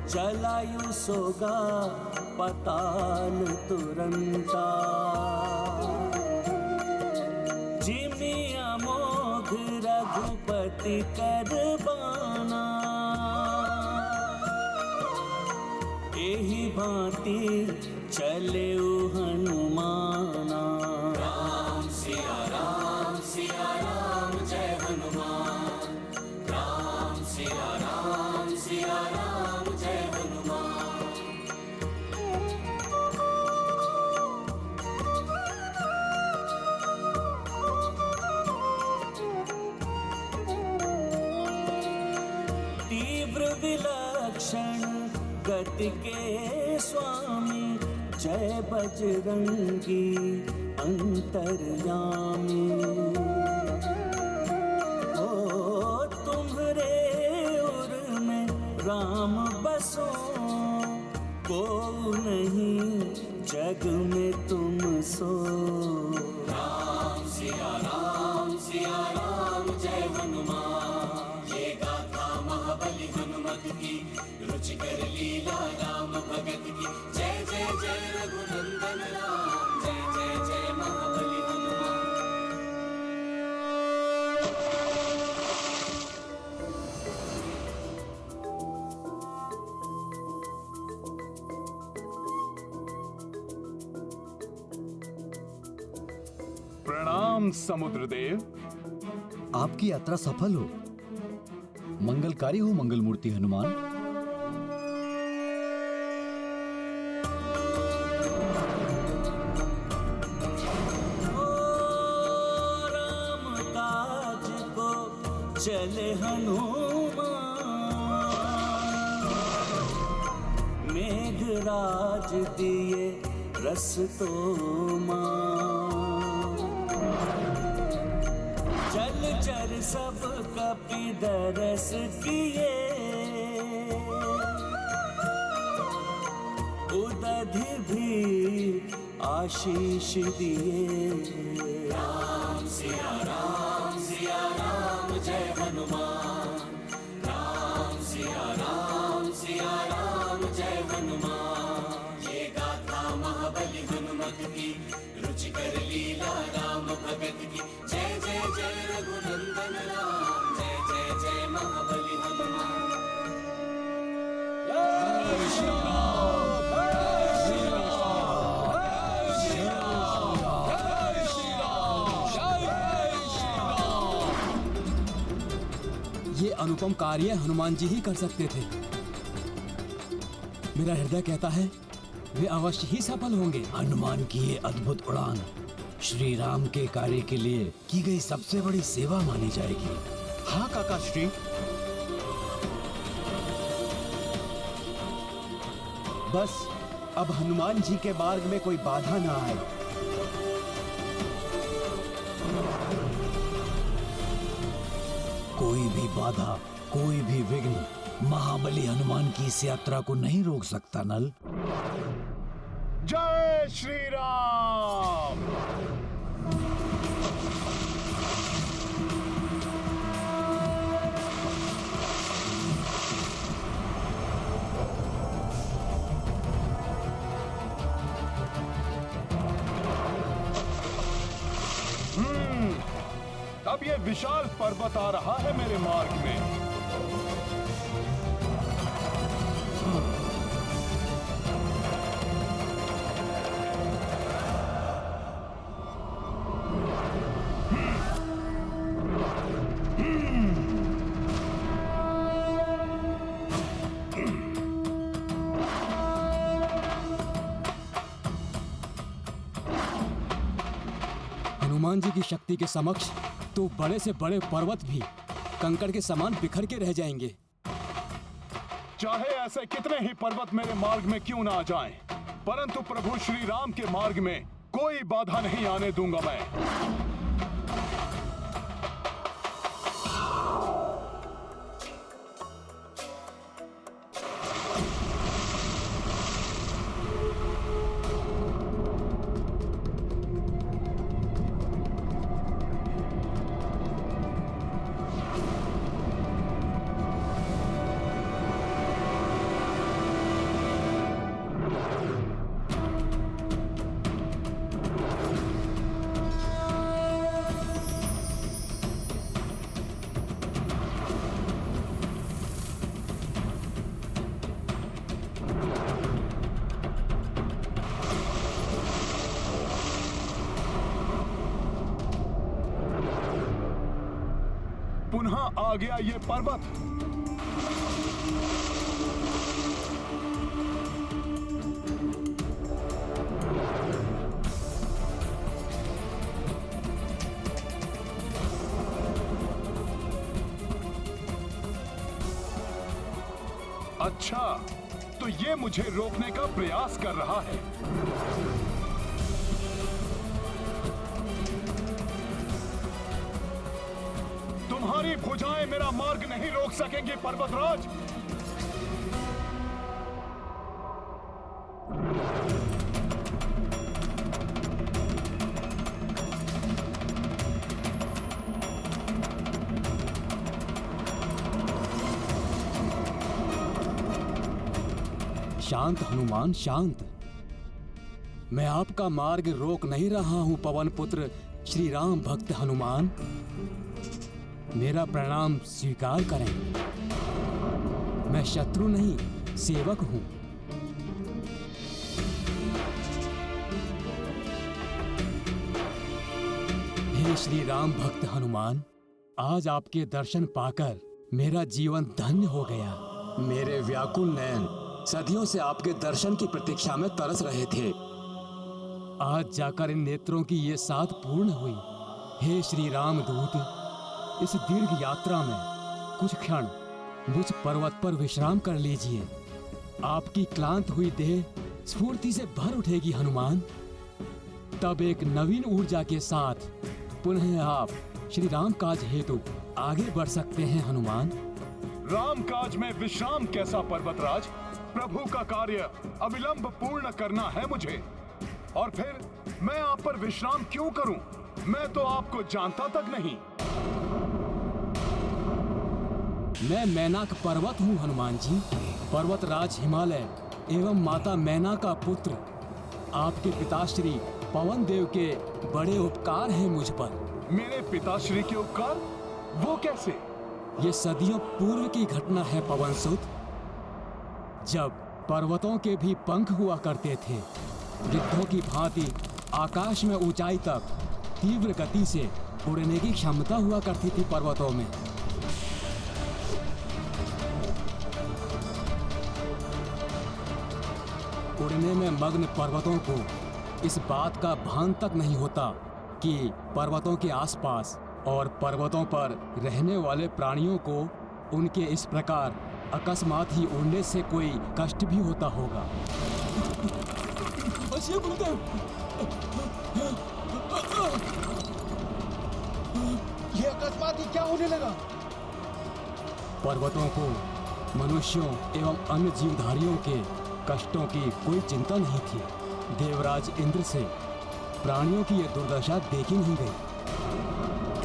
चलायु सोगा पताल तुरंता, जिमिया मोघ रघुपति कर बाना, एही भांति चले हनुमाना। राम सिया राम जय हनुमान, राम सिया राम जय हनुमान। तीव्र विलक्षण गति के स्वामी, जय बजरंगी अंतर्यामी। ओ तुम्हारे उर में राम बसो, को नहीं जग में तुम सो। राम सिया राम जय हनुमान, ये गाथा महाबली हनुमत की, रुचिकर लीला राम भगत की। जय जय जय रघुनंदन राम, जय जय जय महाबली हनुमान। प्रणाम समुद्रदेव। आपकी यात्रा सफल हो, मंगलकारी हो मंगल मूर्ति हनुमान। राम काज को चले हनुमान, मेघराज दिए रस तो जलचर सब कपि दरस किए, उदधि भी आशीष दिए। राम सिया राम जय हनुमान, राम सिया राम जय हनुमान। ये गाथा महाबली हनुमत की, रुचिकर लीला राम भगत की। जय जय जय रघुनंदन राम, जय जय जय महाबली हनुमान। जय श्री राम, जय श्री राम, जय श्री राम, जय श्री राम, जय श्री राम। ये अनुपम कार्य हनुमान जी ही कर सकते थे। मेरा हृदय कहता है वे अवश्य ही सफल होंगे। हनुमान की ये अद्भुत उड़ान श्री राम के कार्य के लिए की गई सबसे बड़ी सेवा मानी जाएगी। हाँ काका श्री। बस अब हनुमान जी के मार्ग में कोई बाधा ना आए। कोई भी बाधा, कोई भी विघ्न महाबली हनुमान की इस यात्रा को नहीं रोक सकता नल। जय श्री राम। अब ये विशाल पर्वत आ रहा है मेरे मार्ग में। हनुमान जी की शक्ति के समक्ष तो बड़े से बड़े पर्वत भी कंकड़ के समान बिखर के रह जाएंगे। चाहे ऐसे कितने ही पर्वत मेरे मार्ग में क्यों ना आ जाएं, परंतु प्रभु श्री राम के मार्ग में कोई बाधा नहीं आने दूंगा मैं। गया ये पर्वत। अच्छा, तो ये मुझे रोकने का प्रयास कर रहा है। तुम्हारी भुजाएं मेरा मार्ग नहीं रोक सकेंगी पर्वतराज। शांत हनुमान, शांत। मैं आपका मार्ग रोक नहीं रहा हूं पवन पुत्र श्री राम भक्त हनुमान। मेरा प्रणाम स्वीकार करें। मैं शत्रु नहीं, सेवक हूं। हे श्री राम भक्त हनुमान, आज आपके दर्शन पाकर मेरा जीवन धन्य हो गया। मेरे व्याकुल नयन सदियों से आपके दर्शन की प्रतीक्षा में तरस रहे थे। आज जाकर इन नेत्रों की ये साध पूर्ण हुई। हे श्री राम दूत, इस दीर्घ यात्रा में कुछ क्षण मुझ पर्वत पर विश्राम कर लीजिए। आपकी क्लांत हुई देह स्फूर्ति से भर उठेगी हनुमान। तब एक नवीन ऊर्जा के साथ पुनः आप श्री राम काज हेतु आगे बढ़ सकते हैं हनुमान। राम काज में विश्राम कैसा पर्वतराज? प्रभु का कार्य अविलंब पूर्ण करना है मुझे, और फिर मैं आप पर विश्राम क्यों करूं? मैं तो आपको जानता तक नहीं। मैं मैनाक पर्वत हूँ हनुमान जी, पर्वतराज हिमालय एवं माता मैना का पुत्र। आपके पिताश्री पवन देव के बड़े उपकार हैं मुझ पर। मेरे पिताश्री के उपकार? वो कैसे? ये सदियों पूर्व की घटना है पवन सुत, जब पर्वतों के भी पंख हुआ करते थे। गिद्धों की भांति आकाश में ऊंचाई तक तीव्र गति से उड़ने की क्षमता हुआ करती थी पर्वतों में। उड़ने में मग्न पर्वतों को इस बात का भान तक नहीं होता कि पर्वतों के आसपास और पर्वतों पर रहने वाले प्राणियों को उनके इस प्रकार अकस्मात ही उड़ने से कोई कष्ट भी होता होगा। ये अकस्मात ही क्या होने लगा? पर्वतों को मनुष्यों एवं अन्य जीवधारियों के कष्टों की कोई चिंता नहीं थी। देवराज इंद्र से प्राणियों की यह दुर्दशा देखी नहीं गई।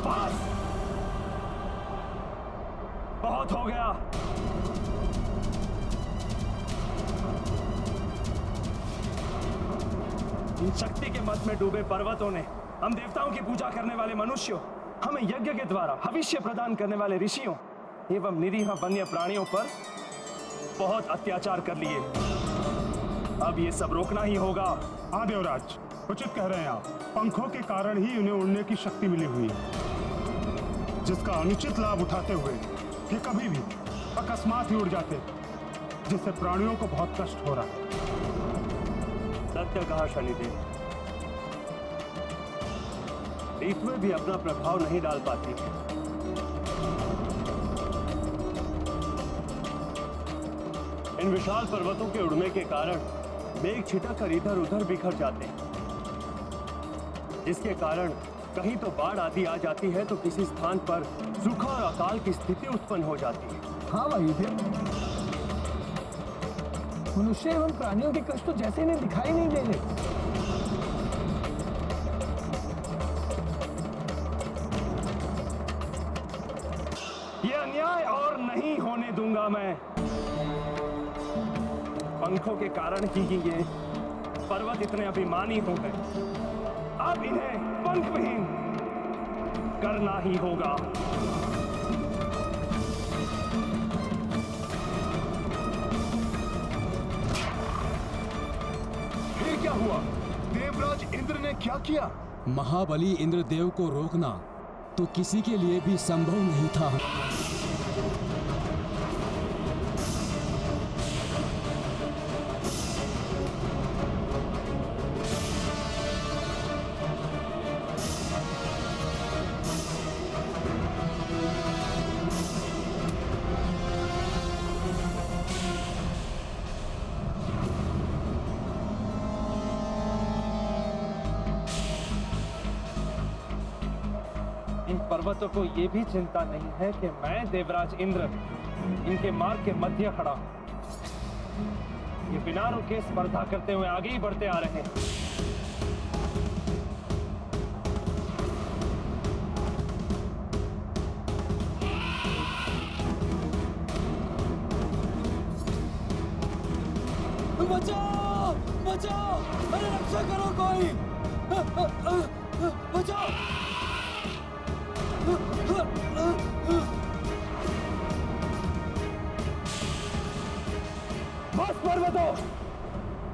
बस, बहुत हो गया। इन शक्ति के मत में डूबे पर्वतों ने, हम देवताओं की पूजा करने वाले मनुष्यों, हमें यज्ञ के द्वारा भविष्य प्रदान करने वाले ऋषियों एवं निरीह वन्य प्राणियों पर बहुत अत्याचार कर लिए। अब ये सब रोकना ही होगा। हाँ देवराज, उचित कह रहे हैं आप। पंखों के कारण ही उन्हें उड़ने की शक्ति मिली हुई है, जिसका अनुचित लाभ उठाते हुए ये कभी भी अकस्मात ही उड़ जाते, जिससे प्राणियों को बहुत कष्ट हो रहा है। सत्य कहा शनिदेव। ऋतुएं भी अपना प्रभाव नहीं डाल पाती। इन विशाल पर्वतों के उड़ने के कारण मेघ छिटक कर इधर उधर बिखर जाते हैं, जिसके कारण कहीं तो बाढ़ आदि आ जाती है तो किसी स्थान पर सूखा और अकाल की स्थिति उत्पन्न हो जाती है। हाँ वायुदेव, मनुष्य एवं प्राणियों के कष्ट तो जैसे इन्हें दिखाई नहीं दे रहे। ये अन्याय और नहीं होने दूंगा मैं। पंखों के कारण ही ये पर्वत इतने अभिमानी हो गए। अब इन्हें पंखविहीन करना ही होगा। फिर क्या हुआ? देवराज इंद्र ने क्या किया? महाबली इंद्रदेव को रोकना तो किसी के लिए भी संभव नहीं था। पर्वतों को ये भी चिंता नहीं है कि मैं देवराज इंद्र इनके मार्ग के मध्य खड़ा हूं। ये बिना रुके स्पर्धा करते हुए आगे ही बढ़ते आ रहे हैं। बचाओ बचाओ, अरे रक्षा करो कोई, बचाओ। बस पर्वतों,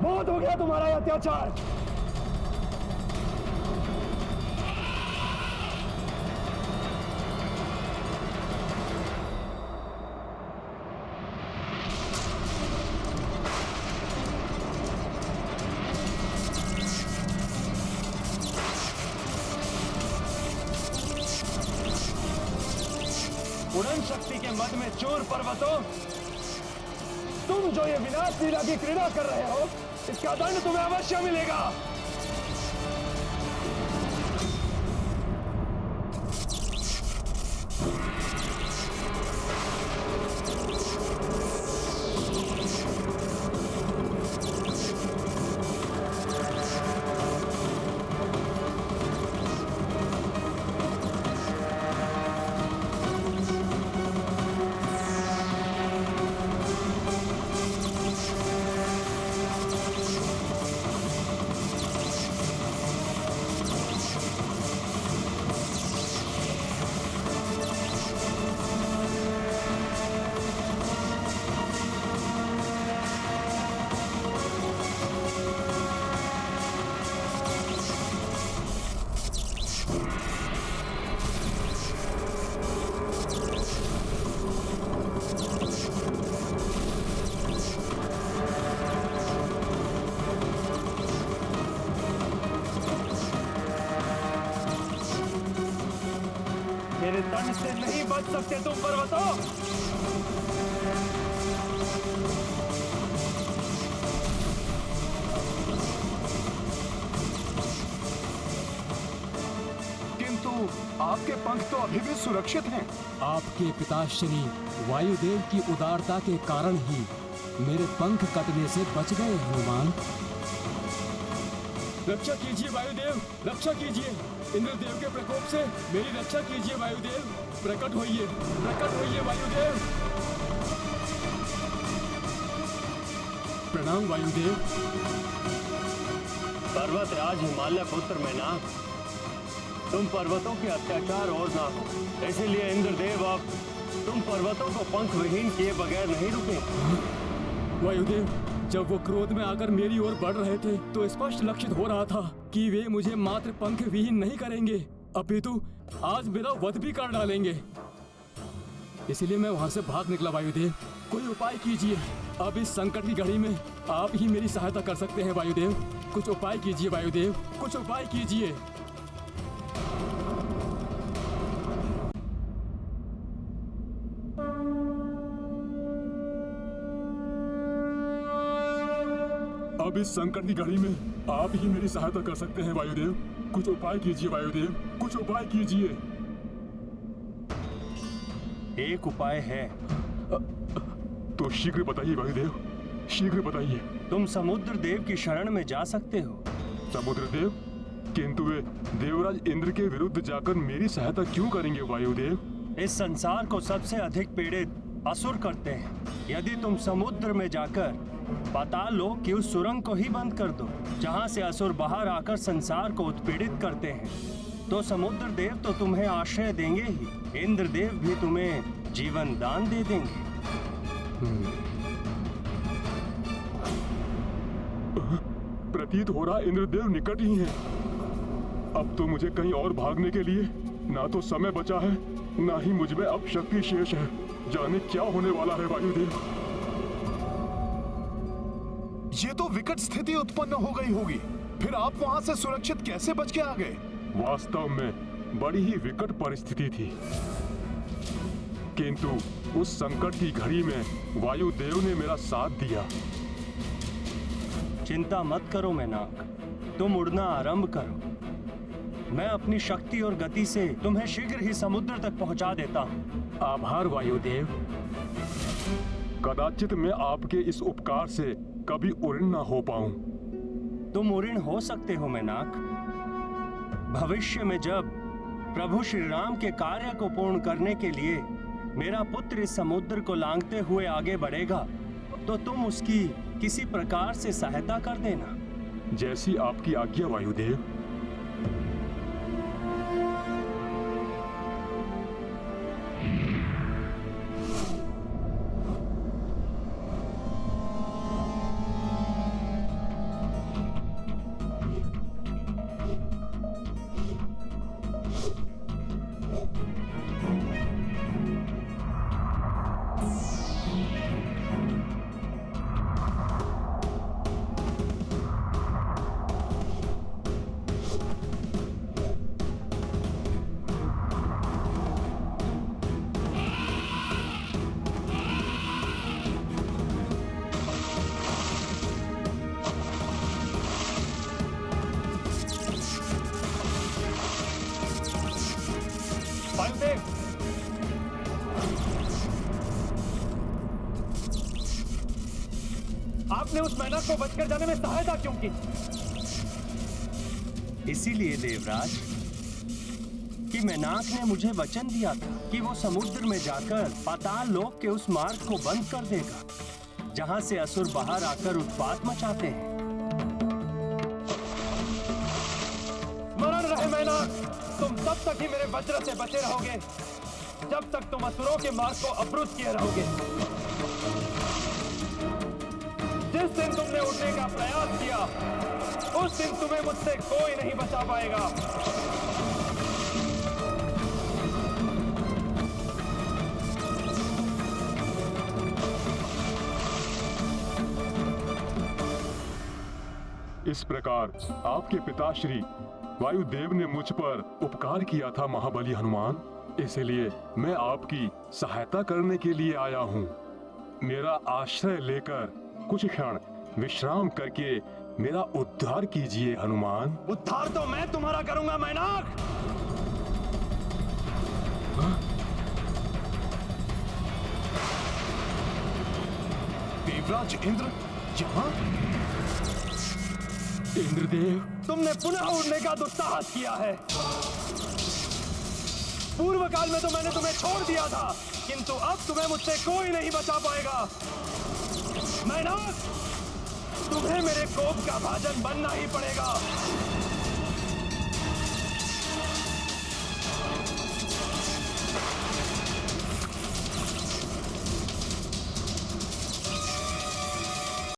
बहुत हो गया तुम्हारा यह अत्याचार। उड़न शक्ति के मद में चूर पर्वतों, तुम जो ये विनाश लीला की क्रीड़ा कर रहे हो, इसका दंड तुम्हें अवश्य मिलेगा। मेरे दंड से नहीं बच सकते तुम पर्वतों। किंतु आपके पंख तो अभी भी सुरक्षित हैं। आपके पिताश्री वायुदेव की उदारता के कारण ही मेरे पंख कटने से बच गए हनुमान। रक्षा कीजिए वायुदेव, रक्षा कीजिए। इंद्रदेव के प्रकोप से मेरी रक्षा कीजिए वायुदेव। प्रकट होइए वायुदेव। प्रणाम वायुदेव। पर्वत राज हिमालय पुत्र मैनाक, तुम पर्वतों के अत्याचार और ना हो, इसीलिए इंद्रदेव अब तुम पर्वतों को पंख विहीन किए बगैर नहीं रुके। वायुदेव, जब वो क्रोध में आकर मेरी ओर बढ़ रहे थे तो स्पष्ट लक्षित हो रहा था कि वे मुझे मात्र पंख विहीन नहीं करेंगे, अपितु आज मेरा वध भी कर डालेंगे। इसलिए मैं वहां से भाग निकला वायुदेव। कोई उपाय कीजिए, अब इस संकट की घड़ी में आप ही मेरी सहायता कर सकते हैं वायुदेव। कुछ उपाय कीजिए वायुदेव, कुछ उपाय कीजिए। अब इस संकट की घड़ी में आप ही मेरी सहायता कर सकते हैं वायुदेव। कुछ उपाय कीजिए वायुदेव, कुछ उपाय कीजिए। एक उपाय है। तो शीघ्र बताइए वायुदेव, शीघ्र बताइए। तुम समुद्र देव की शरण में जा सकते हो। समुद्र देव? किंतु वे देवराज इंद्र के विरुद्ध जाकर मेरी सहायता क्यों करेंगे वायुदेव? इस संसार को सबसे अधिक पीड़ित असुर करते हैं। यदि तुम समुद्र में जाकर पाताल लोक की उस सुरंग को ही बंद कर दो जहां से असुर बाहर आकर संसार को उत्पीड़ित करते हैं, तो समुद्र देव तो तुम्हें आश्रय देंगे ही, इंद्र देव भी तुम्हें जीवन दान दे देंगे। प्रतीत हो रहा इंद्रदेव निकट ही हैं। अब तो मुझे कहीं और भागने के लिए ना तो समय बचा है, ना ही मुझ में अब शक्ति शेष है। जाने क्या होने वाला है वायुदेव। ये तो विकट स्थिति उत्पन्न हो गई होगी, फिर आप वहां से सुरक्षित कैसे बच के आ गए? वास्तव में बड़ी ही विकट परिस्थिति थी, किंतु उस संकट की घड़ी में वायुदेव ने मेरा साथ दिया। चिंता मत करो मैनाक, तुम उड़ना आरंभ करो। मैं अपनी शक्ति और गति से तुम्हें शीघ्र ही समुद्र तक पहुंचा देता हूँ। आभार वायुदेव। कदाचित मैं आपके इस उपकार से कभी उऋण न हो पाऊं। तुम उऋण हो सकते हो मैनाक। भविष्य में जब प्रभु श्री राम के कार्य को पूर्ण करने के लिए मेरा पुत्र इस समुद्र को लांघते हुए आगे बढ़ेगा तो तुम उसकी किसी प्रकार से सहायता कर देना। जैसी आपकी आज्ञा वायुदेव। वायुदेव, आपने उस मैनाक को बचकर जाने में सहायता क्यों की? इसीलिए देवराज कि मैनाक ने मुझे वचन दिया था कि वो समुद्र में जाकर पाताल लोक के उस मार्ग को बंद कर देगा जहां से असुर बाहर आकर उत्पात मचाते हैं। स्मरण रहे मैनाक, तुम तब तक ही मेरे वज्र से बचे रहोगे जब तक तुम असुरों के मार्ग को अवरुद्ध किए रहोगे। जिस दिन तुमने उठने का प्रयास किया उस दिन तुम्हें मुझसे कोई नहीं बचा पाएगा। इस प्रकार आपके पिताश्री वायुदेव ने मुझ पर उपकार किया था महाबली हनुमान, इसलिए मैं आपकी सहायता करने के लिए आया हूँ। मेरा आश्रय लेकर कुछ क्षण विश्राम करके मेरा उद्धार कीजिए हनुमान। उद्धार तो मैं तुम्हारा करूंगा मैनाक। देवराज इंद्र यहाँ? इंद्रदेव, तुमने पुनः उड़ने का दुस्साहस किया है। पूर्व काल में तो मैंने तुम्हें छोड़ दिया था, किंतु अब तुम्हें मुझसे कोई नहीं बचा पाएगा। मैनाक, तुम्हें मेरे कोप का भाजन बनना ही पड़ेगा।